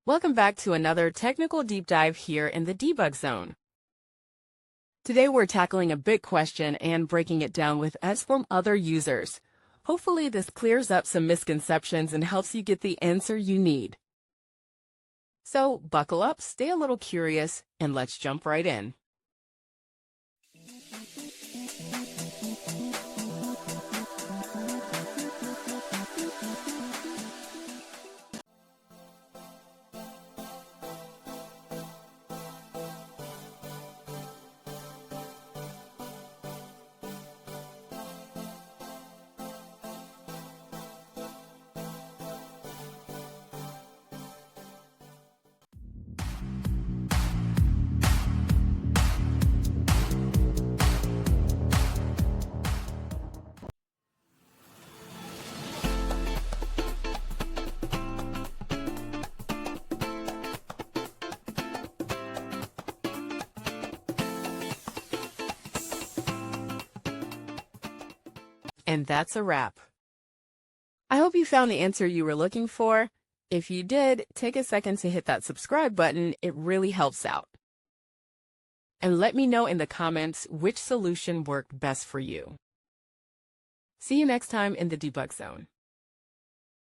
Welcome back to another technical deep dive here in the debug zone. Today we're tackling a big question and breaking it down with us from other users. Hopefully this clears up some misconceptions and helps you get the answer you need. So buckle up, stay a little curious, and let's jump right in. And that's a wrap. I hope you found the answer you were looking for. If you did, take a second to hit that subscribe button. It really helps out. And let me know in the comments which solution worked best for you. See you next time in the debug zone.